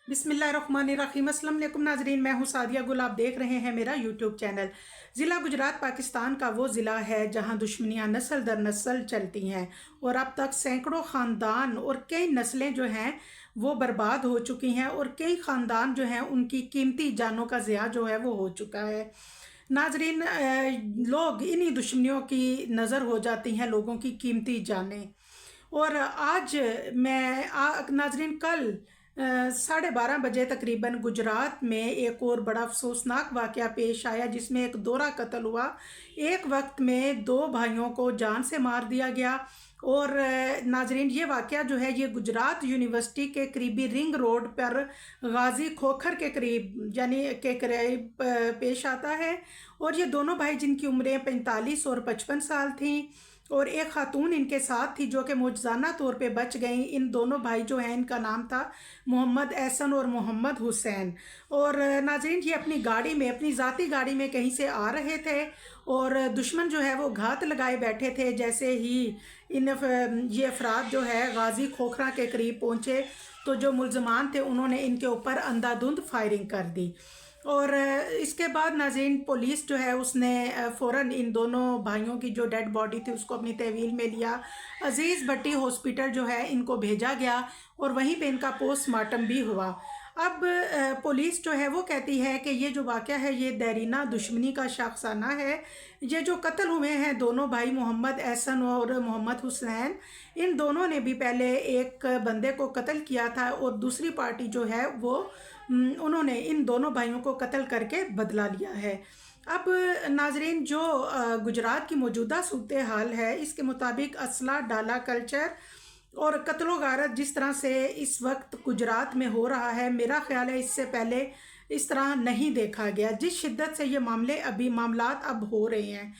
बिस्मिल्लाहिर्रहमानिर्रहीम। अस्सलाम वालेकुम नाजरीन, मैं हूँ सादिया गुल। आप देख रहे हैं मेरा यूट्यूब चैनल। ज़िला गुजरात पाकिस्तान का वो ज़िला है जहाँ दुश्मनियाँ नस्ल दर नस्ल चलती हैं और अब तक सैकड़ों ख़ानदान और कई नस्लें जो हैं वो बर्बाद हो चुकी हैं और कई ख़ानदान जो हैं उनकी कीमती जानों का ज़िया जो है वो हो चुका है। नाजरीन, लोग इन्हीं दुश्मनियों की नज़र हो जाती हैं लोगों की कीमती जानें। और आज मैं नाजरीन कल 12:30 बजे तकरीबन गुजरात में एक और बड़ा अफसोसनाक वाक़या पेश आया जिसमें एक दोहरा कत्ल हुआ। एक वक्त में दो भाइयों को जान से मार दिया गया। और नाजरीन, ये वाक़या जो है ये गुजरात यूनिवर्सिटी के करीबी रिंग रोड पर गाजी खोखर के करीब पेश आता है। और ये दोनों भाई जिनकी उम्रें 45 और 55 साल थीं और एक खातून इनके साथ थी जो कि मौजज़ाना तौर पे बच गई। इन दोनों भाई जो हैं इनका नाम था मोहम्मद एहसन और मोहम्मद हुसैन। और नाज़रीन, ये अपनी गाड़ी में, अपनी ज़ाती गाड़ी में कहीं से आ रहे थे और दुश्मन जो है वो घात लगाए बैठे थे। जैसे ही ये अफराद जो है गाजी खोखरा के करीब पहुँचे तो जो मुल्ज़मान थे उन्होंने इनके ऊपर अंधाधुंध फायरिंग कर दी। और इसके बाद नाज़रीन पुलिस जो है उसने फ़ौरन इन दोनों भाइयों की जो डेड बॉडी थी उसको अपनी तहवील में लिया। अजीज़ भट्टी हॉस्पिटल जो है इनको भेजा गया और वहीं पे इनका पोस्टमार्टम भी हुआ। अब पुलिस जो है वो कहती है कि ये जो वाक़या है ये देरीना दुश्मनी का शाखसाना है। ये जो कत्ल हुए हैं दोनों भाई मोहम्मद एहसन और मोहम्मद हुसैन, इन दोनों ने भी पहले एक बंदे को कत्ल किया था और दूसरी पार्टी जो है वो उन्होंने इन दोनों भाइयों को कत्ल करके बदला लिया है। अब नाजरीन, जो गुजरात की मौजूदा सूरत हाल है इसके मुताबिक असला डाला कल्चर और कत्लो गारत जिस तरह से इस वक्त गुजरात में हो रहा है, मेरा ख्याल है इससे पहले इस तरह नहीं देखा गया। जिस शिद्दत से ये मामलात अब हो रहे हैं,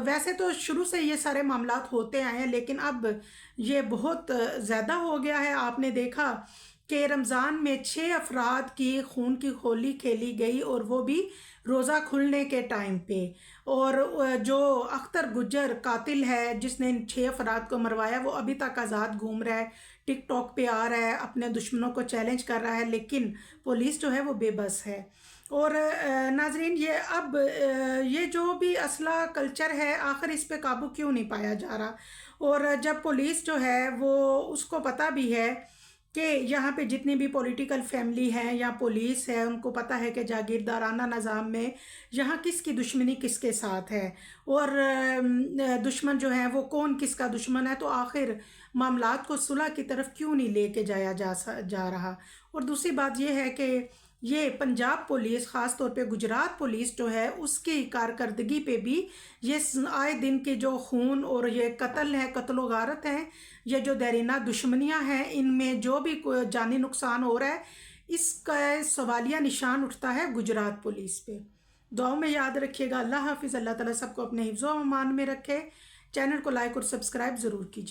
वैसे तो शुरू से ये सारे मामलात होते आए हैं लेकिन अब ये बहुत ज़्यादा हो गया है। आपने देखा कि रमज़ान में 6 अफराद की खून की होली खेली गई और वो भी रोज़ा खुलने के टाइम पे। और जो अख्तर गुज्जर कातिल है जिसने इन 6 अफराद को मरवाया वो अभी तक आज़ाद घूम रहा है, टिकटॉक पे आ रहा है, अपने दुश्मनों को चैलेंज कर रहा है, लेकिन पुलिस जो है वो बेबस है। और नाजरीन, ये जो भी असला कल्चर है आखिर इस पे काबू क्यों नहीं पाया जा रहा। और जब पुलिस जो है वो उसको पता भी है कि यहाँ पे जितनी भी पॉलिटिकल फैमिली है या पुलिस है उनको पता है कि जागीरदाराना निज़ाम में यहाँ किसकी दुश्मनी किसके साथ है और दुश्मन जो है वो कौन किसका दुश्मन है, तो आखिर मामलात को सुलह की तरफ क्यों नहीं लेके जाया जा रहा। और दूसरी बात ये है कि ये पंजाब पुलिस, ख़ास तौर पे गुजरात पुलिस जो है उसकी कारकर्दगी पे भी ये आए दिन के जो खून और ये कत्ल है, कत्लो गारत हैं, ये जो देरीना दुश्मनियां हैं, इनमें जो भी जानी नुकसान हो रहा है इसका सवालिया निशान उठता है गुजरात पुलिस पे। दुआओं में याद रखिएगा। अल्लाह हाफिज़। अल्लाह ताला सबको अपने हिफ्ज़ व अमान में रखे। चैनल को लाइक और सब्सक्राइब ज़रूर कीजिए।